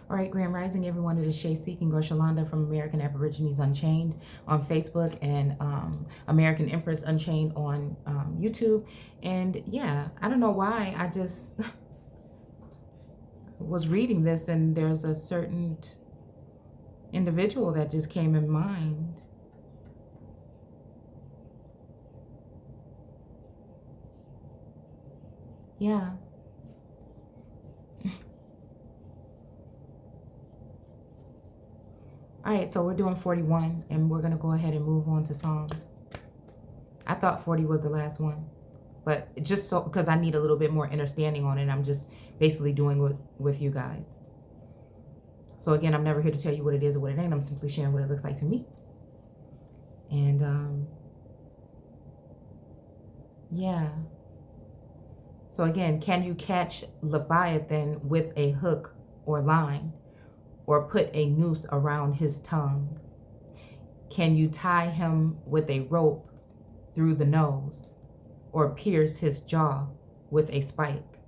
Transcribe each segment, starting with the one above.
All right, Grand Rising, everyone. It is Shay Seeking or Shalonda from American Aborigines Unchained on Facebook and American Empress Unchained on YouTube. And yeah, I don't know why. I just was reading this and there's a certain individual that just came in mind. Yeah. All right, so we're doing 41 and we're going to go ahead and move on to Psalms. I thought 40 was the last one, but just so because I need a little bit more understanding on it, I'm just basically doing it with you guys. So again, I'm never here to tell you what it is or what it ain't. I'm simply sharing what it looks like to me. And yeah. So again, can you catch Leviathan with a hook or line, or put a noose around his tongue? Can you tie him with a rope through the nose, or pierce his jaw with a spike?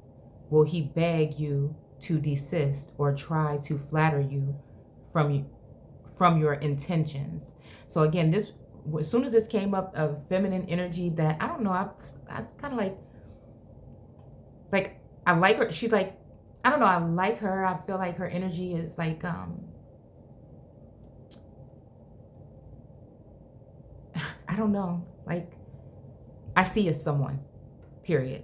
Will he beg you to desist or try to flatter you from your intentions? So again, this, as soon as this came up of feminine energy, that I don't know, I kind of like I like her. She's like, I don't know, I like her. I feel like her energy is like I don't know, like I see as someone, period.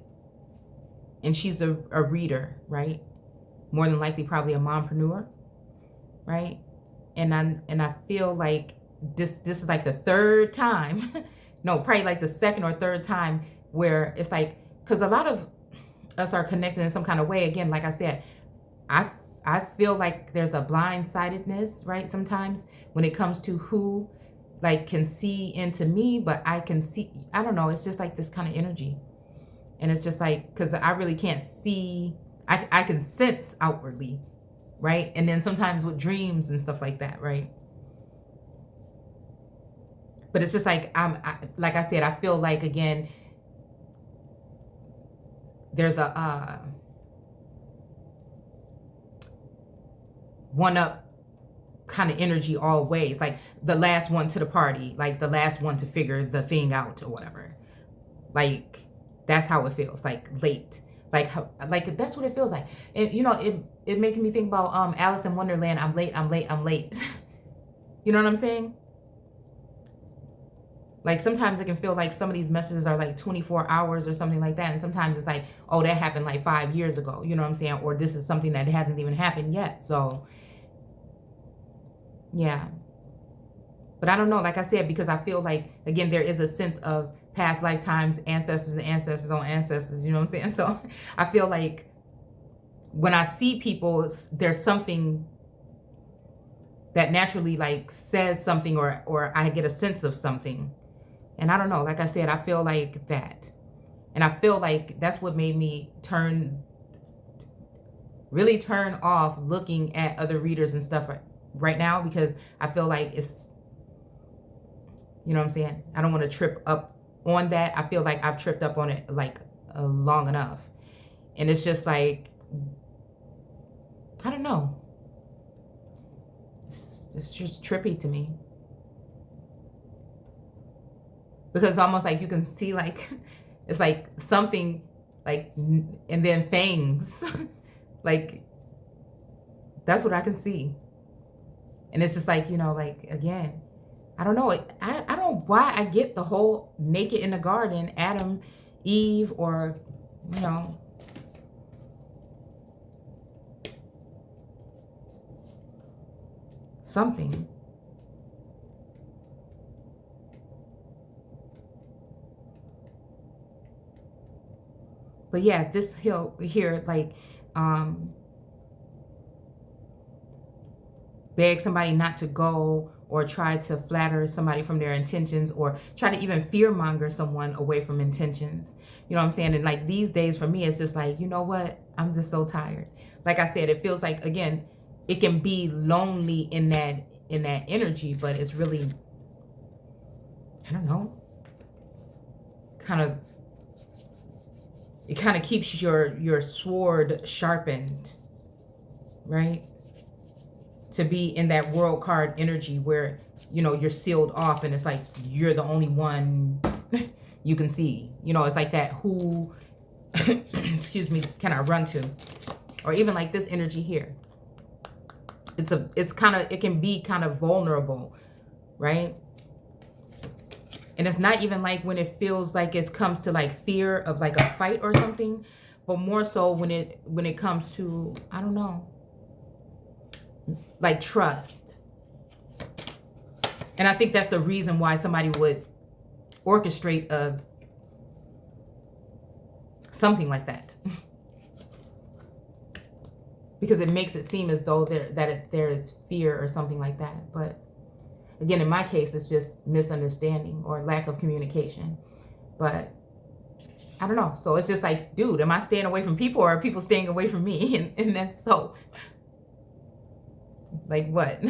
And she's a reader, right? More than likely probably a mompreneur, right? And I feel like this is like the third time no, probably like the second or third time where it's like, because a lot of us are connected in some kind of way. Again, like I said, I feel like there's a blindsidedness, right? Sometimes when it comes to who like can see into me, but I can see, I don't know, it's just like this kind of energy. And it's just like, because I really can't see, I can sense outwardly, right? And then sometimes with dreams and stuff like that, right? But it's just like, like I said, I feel like, again, there's a one up kind of energy all ways, like the last one to the party, like the last one to figure the thing out or whatever. Like that's how it feels, like late, like that's what it feels like. And you know, it makes me think about Alice in Wonderland. I'm late. You know what I'm saying? Like sometimes it can feel like some of these messages are like 24 hours or something like that. And sometimes it's like, oh, that happened like 5 years ago. You know what I'm saying? Or this is something that hasn't even happened yet. So yeah. But I don't know, like I said, because I feel like, again, there is a sense of past lifetimes, ancestors and ancestors on ancestors, you know what I'm saying? So I feel like when I see people, there's something that naturally like says something, or I get a sense of something. And I don't know, like I said, I feel like that. And I feel like that's what made me really turn off looking at other readers and stuff right now, because I feel like it's, you know what I'm saying? I don't want to trip up on that. I feel like I've tripped up on it like long enough. And it's just like, I don't know. It's just trippy to me. Because it's almost like you can see like, it's like something like, and then fangs. Like, that's what I can see. And it's just like, you know, like, again, I don't know. I don't know why I get the whole naked in the garden, Adam, Eve, or, you know, something. But yeah, this here, like, beg somebody not to go, or try to flatter somebody from their intentions, or try to even fear monger someone away from intentions. You know what I'm saying? And like these days for me, it's just like, you know what? I'm just so tired. Like I said, it feels like, again, it can be lonely in that energy, but it's really, I don't know, it kind of keeps your sword sharpened, right? to be in that world card energy where, you're sealed off and it's like you're the only one you can see. It's like that, who, excuse me, can I run to? Or even like this energy here. It can be kind of vulnerable, right? And it's not even like when it feels like it comes to like fear of like a fight or something, but more so when it comes to, I don't know, like trust. And I think that's the reason why somebody would orchestrate something like that. Because it makes it seem as though there is fear or something like that. But again, in my case, it's just misunderstanding or lack of communication. But I don't know. So it's just like, dude, am I staying away from people or are people staying away from me? And that's so, like, what?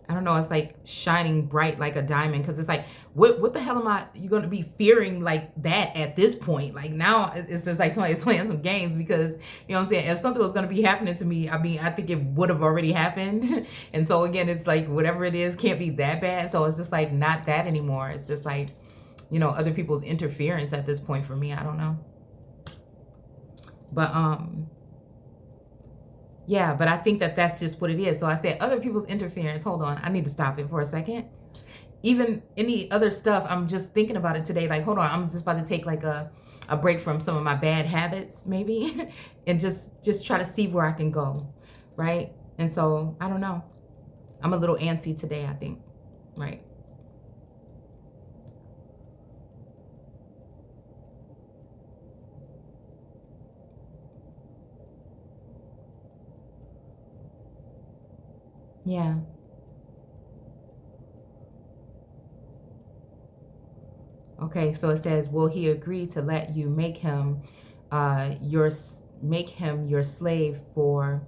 I don't know. It's like shining bright like a diamond, because it's like, what the hell am you going to be fearing like that at this point? Like now it's just like somebody playing some games, because, you know what I'm saying? If something was going to be happening to me, I mean, I think it would have already happened. And so again, it's like whatever it is can't be that bad. So it's just like not that anymore. It's just like, other people's interference at this point for me. I don't know. But, yeah, but I think that's just what it is. So I said other people's interference. Hold on. I need to stop it for a second. Even any other stuff, I'm just thinking about it today. Like, hold on. I'm just about to take like a break from some of my bad habits, maybe, and just try to see where I can go, right? And so, I don't know. I'm a little antsy today, I think, right? Yeah. Okay, so it says, will he agree to let you make him your slave for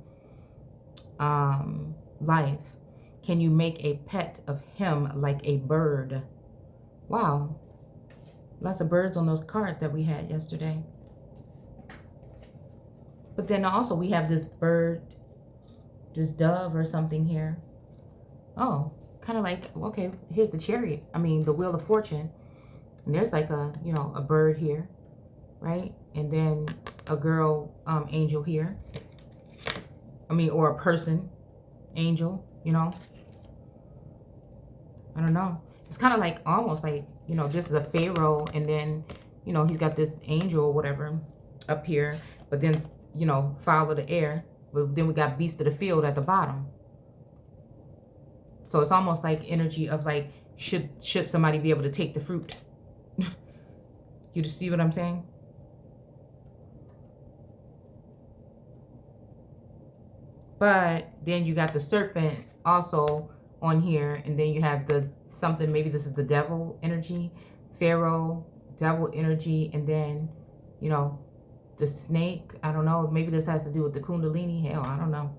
life? Can you make a pet of him like a bird? Wow. Lots of birds on those cards that we had yesterday. But then also we have this bird, this dove or something here. Oh, kind of like, okay, here's the chariot. I mean, the wheel of fortune. And there's like a bird here, right? And then a girl angel here. I mean, or a person angel, I don't know. It's kind of like almost like, this is a pharaoh, and then, he's got this angel or whatever up here, but then, fowl of the air. But then we got beast of the field at the bottom. So it's almost like energy of like, should somebody be able to take the fruit? You just see what I'm saying? But then you got the serpent also on here, and then you have the something, maybe this is the devil energy, pharaoh, devil energy, and then, the snake. I don't know. Maybe this has to do with the kundalini. Hell, I don't know.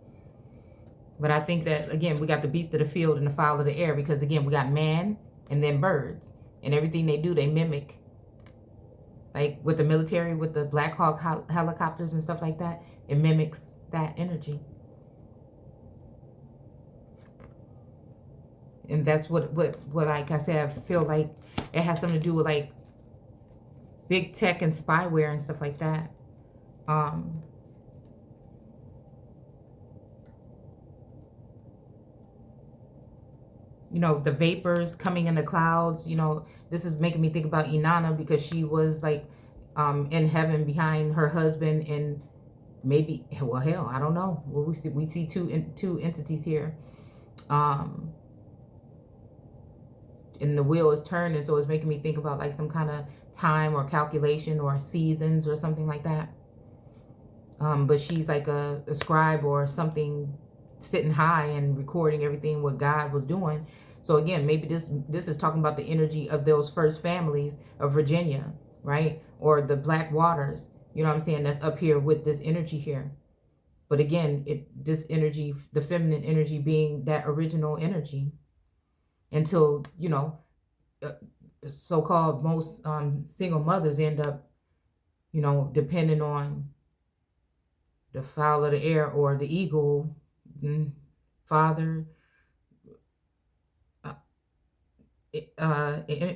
But I think that, again, we got the beast of the field and the fowl of the air, because, again, we got man and then birds. And everything they do, they mimic. Like with the military, with the Black Hawk helicopters and stuff like that, it mimics that energy. And that's what like I said, I feel like it has something to do with like big tech and spyware and stuff like that. The vapors coming in the clouds, this is making me think about Inanna, because she was like in heaven behind her husband, and maybe, well, hell, I don't know. Well, we see two entities here. And the wheel is turning, so it's making me think about like some kind of time or calculation or seasons or something like that. But she's like a scribe or something, sitting high and recording everything what God was doing. So again, maybe this is talking about the energy of those first families of Virginia, right? Or the Black Waters, you know what I'm saying? That's up here with this energy here. But again, this energy, the feminine energy, being that original energy, until, so-called most single mothers end up, depending on the fowl of the air or the eagle, father,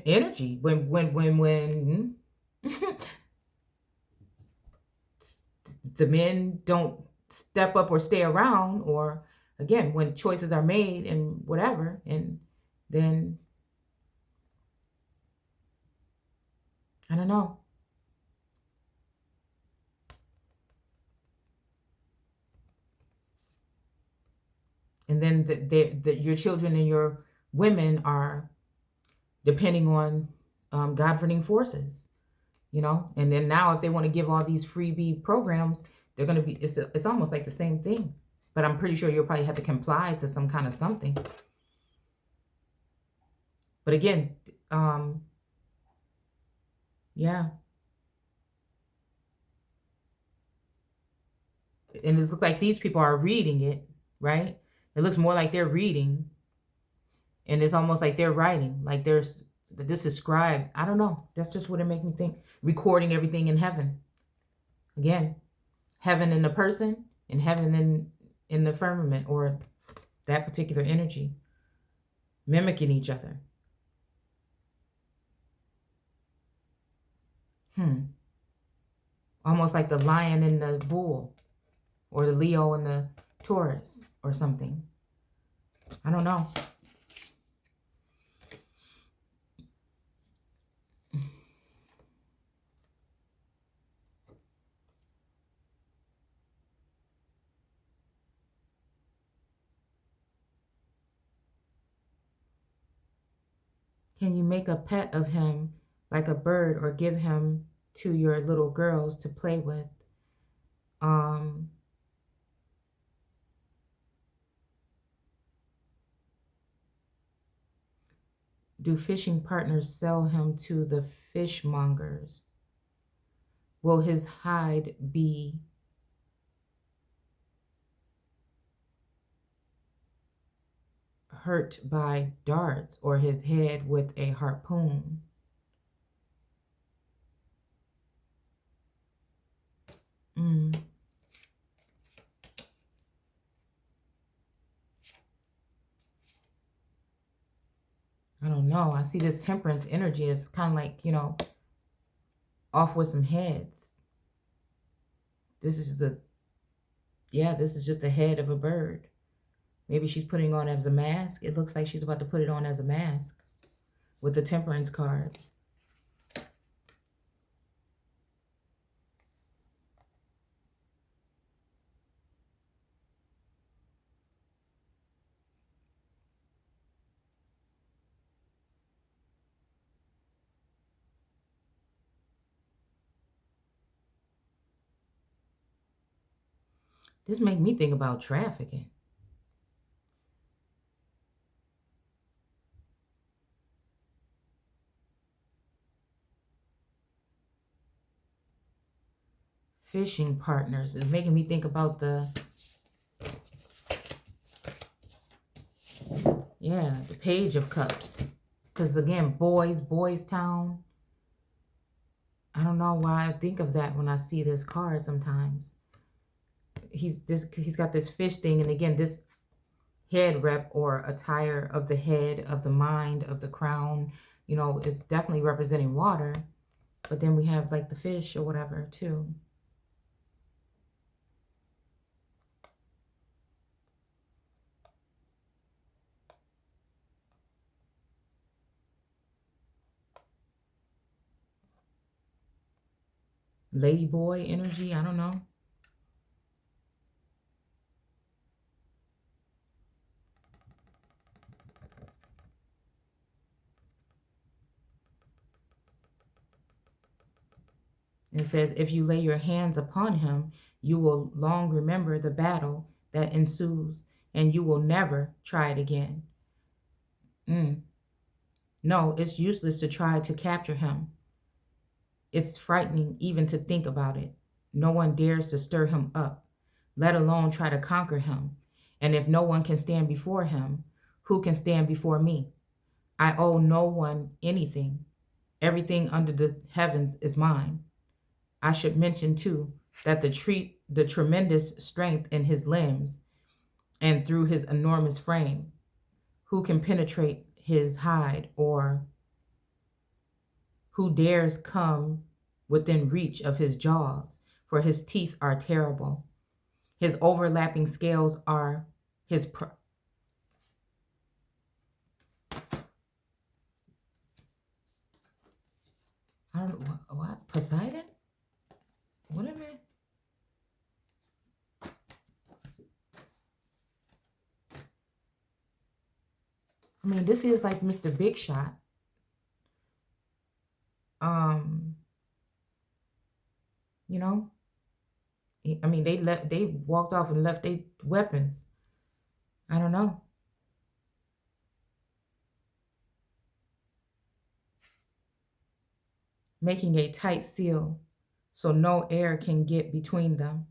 energy. When the men don't step up or stay around, or again, when choices are made and whatever, and then I don't know. And then your children and your women are depending on governing forces, and then now if they want to give all these freebie programs, they're going to be, it's almost like the same thing, but I'm pretty sure you'll probably have to comply to some kind of something. But again, yeah. And it looks like these people are reading it, right? It looks more like they're reading, and it's almost like they're writing, like this is scribed. I don't know. That's just what it makes me think. Recording everything in heaven. Again, heaven in the person and heaven in the firmament, or that particular energy, mimicking each other. Almost like the lion and the bull, or the Leo and the Taurus, or something. I don't know. Can you make a pet of him like a bird, or give him to your little girls to play with? Do fishing partners sell him to the fishmongers? Will his hide be hurt by darts, or his head with a harpoon? I don't know. I see this temperance energy is kind of like, off with some heads. This is just the head of a bird. Maybe she's putting on as a mask. It looks like she's about to put it on as a mask with the temperance card. This make me think about trafficking. Fishing partners is making me think about the Page of Cups. Because again, Boys Town. I don't know why I think of that when I see this card sometimes. He's got this fish thing, and again, this head rep or attire of the head, of the mind, of the crown, it's definitely representing water. But then we have like the fish or whatever too. Ladyboy energy, I don't know. It says, if you lay your hands upon him, you will long remember the battle that ensues, and you will never try it again. No, it's useless to try to capture him. It's frightening even to think about it. No one dares to stir him up, let alone try to conquer him. And if no one can stand before him, who can stand before me? I owe no one anything. Everything under the heavens is mine. I should mention, too, that the tremendous strength in his limbs and through his enormous frame, who can penetrate his hide, or who dares come within reach of his jaws, for his teeth are terrible. His overlapping scales are his I don't know what Poseidon? What am I? I mean, this is like Mr. Big Shot. You know, I mean, they walked off and left their weapons. I don't know. Making a tight seal so no air can get between them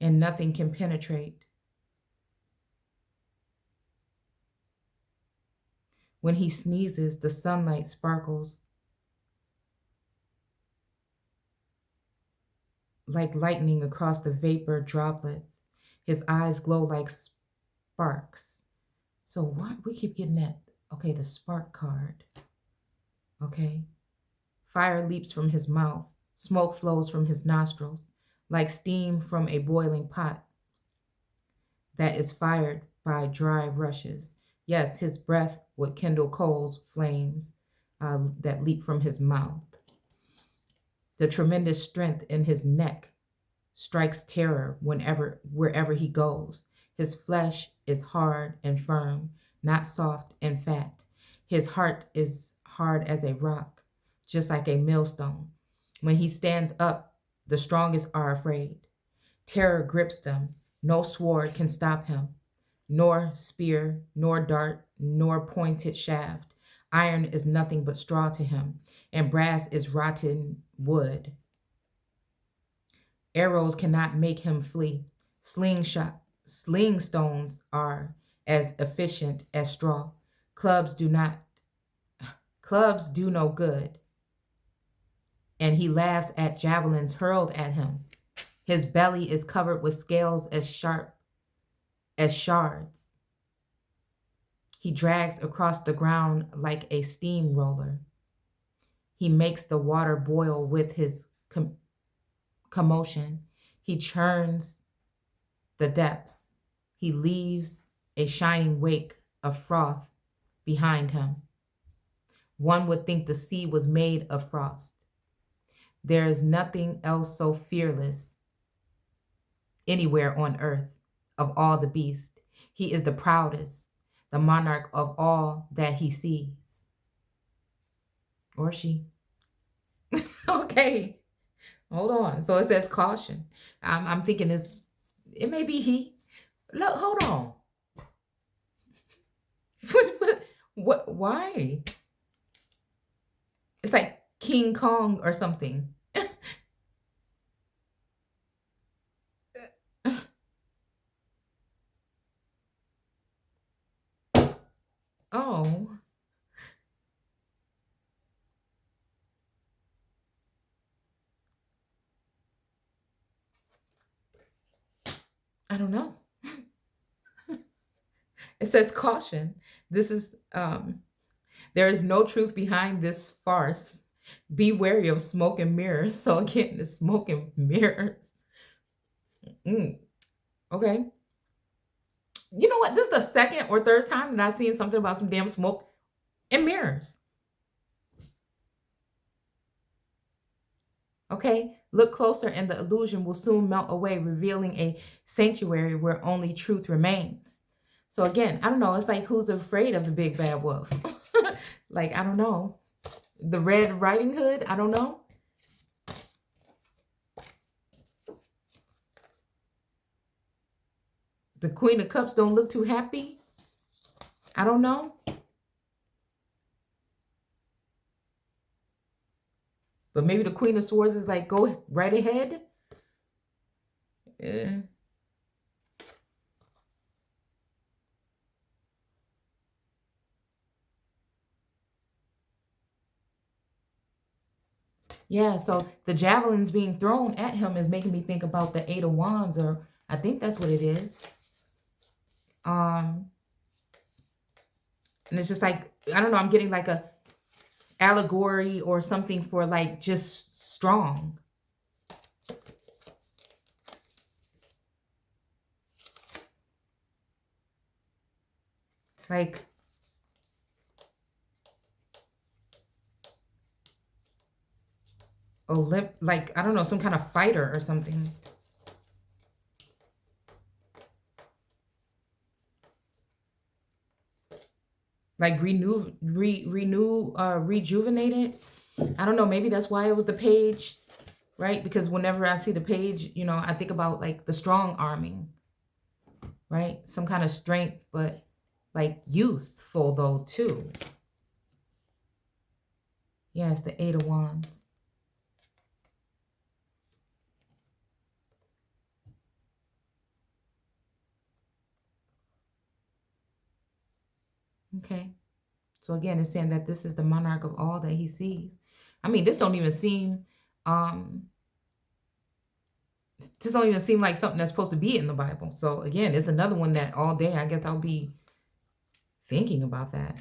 and nothing can penetrate. When he sneezes, the sunlight sparkles like lightning across the vapor droplets. His eyes glow like sparks. So what? We keep getting that. Okay, the spark card. Okay. Fire leaps from his mouth. Smoke flows from his nostrils like steam from a boiling pot that is fired by dry rushes. Yes, his breath would kindle coals, flames that leap from his mouth. The tremendous strength in his neck strikes terror wherever he goes. His flesh is hard and firm, not soft and fat. His heart is hard as a rock, just like a millstone. When he stands up, the strongest are afraid. Terror grips them. No sword can stop him, nor spear, nor dart, nor pointed shaft. Iron is nothing but straw to him, and brass is rotten wood. Arrows cannot make him flee. Sling stones are as efficient as straw. Clubs do not clubs do no good. And he laughs at javelins hurled at him. His belly is covered with scales as sharp as shards. He drags across the ground like a steamroller. He makes the water boil with his commotion. He churns the depths. He leaves a shining wake of froth behind him. One would think the sea was made of frost. There is nothing else so fearless anywhere on earth of all the beasts. He is the proudest, the monarch of all that he sees. Or she. Okay, hold on. So it says caution. I'm thinking it may be he. Look, hold on. What? Why? It's like King Kong or something. Oh. I don't know. It says caution. This is there is no truth behind this farce. Be wary of smoke and mirrors. So again, the smoke and mirrors. Okay. You know what? This is the second or third time that I've seen something about some damn smoke and mirrors. Okay, look closer and the illusion will soon melt away, revealing a sanctuary where only truth remains. So again, I don't know. It's like, who's afraid of the big bad wolf? Like, I don't know. The Red Riding Hood? I don't know. The Queen of Cups don't look too happy. I don't know. But maybe the Queen of Swords is like, go right ahead. Yeah. Yeah, so the javelins being thrown at him is making me think about the Eight of Wands, or I think that's what it is. And it's just like, I don't know, I'm getting like a allegory or something for like just strong. Like, like, I don't know, some kind of fighter or something. Like rejuvenated. I don't know, maybe that's why it was the page, right? Because whenever I see the page, you know, I think about like the strong arming, right? Some kind of strength, but like youthful though too. Yeah, it's the Eight of Wands. Okay. So again, it's saying that this is the monarch of all that he sees. I mean, this don't even seem like something that's supposed to be in the Bible. So again, it's another one that all day I guess I'll be thinking about that.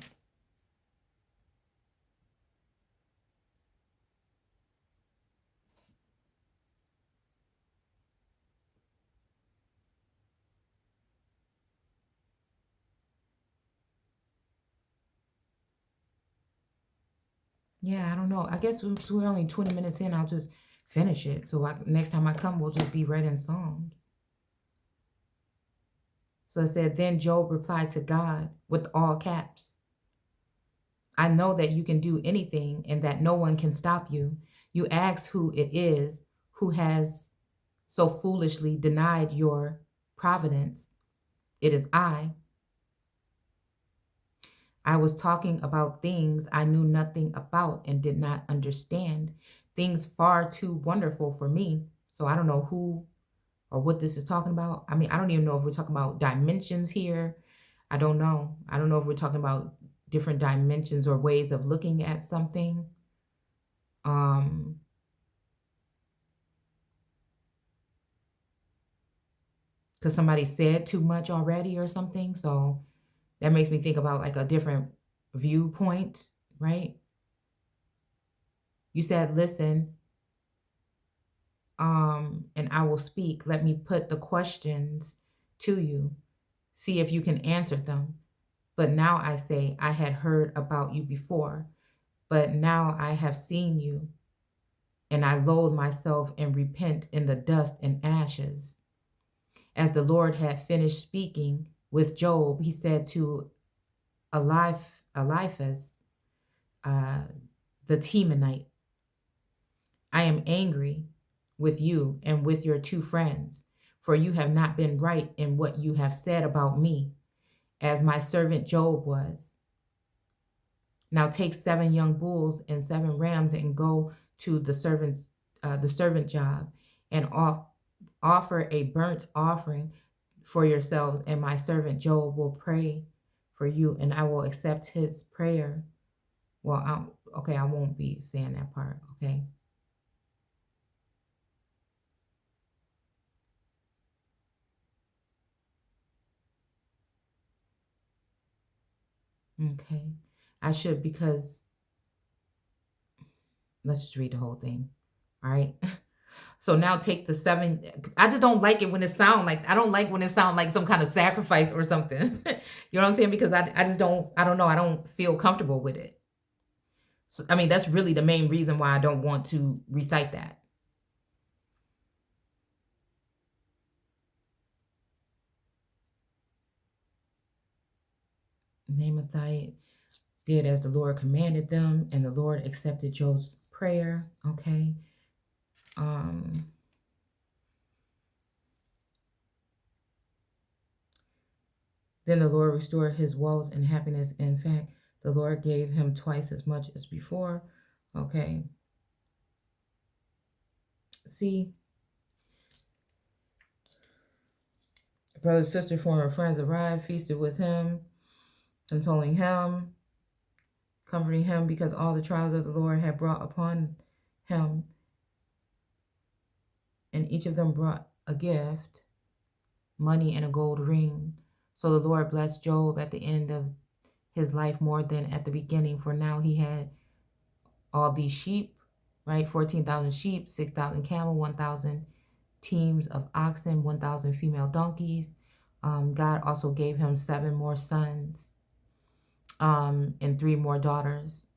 Yeah, I don't know. I guess since we're only 20 minutes in, I'll just finish it. So next time I come, we'll just be read in Psalms. So it said, then Job replied to God with all caps. I know that you can do anything and that no one can stop you. You asked who it is who has so foolishly denied your providence. It is I. I was talking about things I knew nothing about and did not understand, things far too wonderful for me. So I don't know who or what this is talking about. I mean, I don't even know if we're talking about dimensions here. I don't know. I don't know if we're talking about different dimensions or ways of looking at something. Because somebody said too much already or something. So that makes me think about like a different viewpoint, right? You said, listen, and I will speak. Let me put the questions to you. See if you can answer them. But now I say, I had heard about you before, but now I have seen you, and I loathe myself and repent in the dust and ashes. As the Lord had finished speaking with Job, he said to Eliphaz, the Temanite, I am angry with you and with your two friends, for you have not been right in what you have said about me, as my servant Job was. Now take 7 young bulls and 7 rams and go to the servant job and offer a burnt offering for yourselves, and my servant Job will pray for you, and I will accept his prayer. Well, I won't be saying that part, okay? Okay. I should, because let's just read the whole thing. All right. So now take the 7. I just don't like it when it sound like, I don't like when it sound like some kind of sacrifice or something. You know what I'm saying? Because I just don't, I don't know. I don't feel comfortable with it. So, I mean, that's really the main reason why I don't want to recite that. Namathite did as the Lord commanded them, and the Lord accepted Job's prayer. Okay. Then the Lord restored his wealth and happiness. In fact, the Lord gave him twice as much as before. Okay. See, brother, sister, former friends arrived, feasted with him, consoling him, comforting him, because all the trials of the Lord had brought upon him, and each of them brought a gift, money and a gold ring. So the Lord blessed Job at the end of his life more than at the beginning, for now he had all these sheep, right? 14,000 sheep, 6,000 camel, 1,000 teams of oxen, 1,000 female donkeys. God also gave him 7 more sons and 3 more daughters.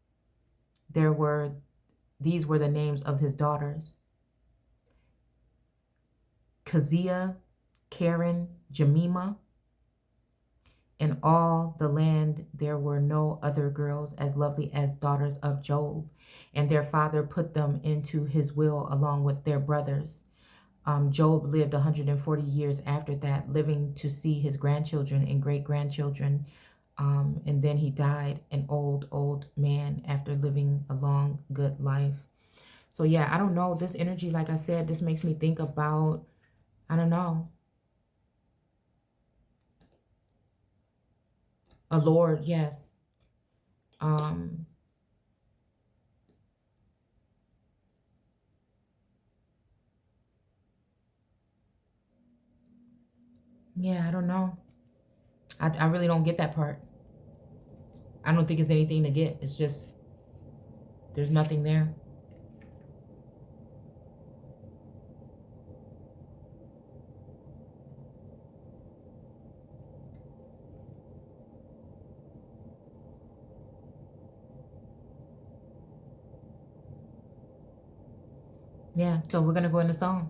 These were the names of his daughters: Keziah, Karen, Jemima. In all the land there were no other girls as lovely as daughters of Job, and their father put them into his will along with their brothers. Job lived 140 years after that, living to see his grandchildren and great-grandchildren, and then he died an old man after living a long, good life. So yeah, I don't know. This energy, like I said, this makes me think about, I don't know, a Lord, yes. Yeah, I don't know. I really don't get that part. I don't think it's anything to get. It's just, there's nothing there. Yeah, so we're going to go into Psalms.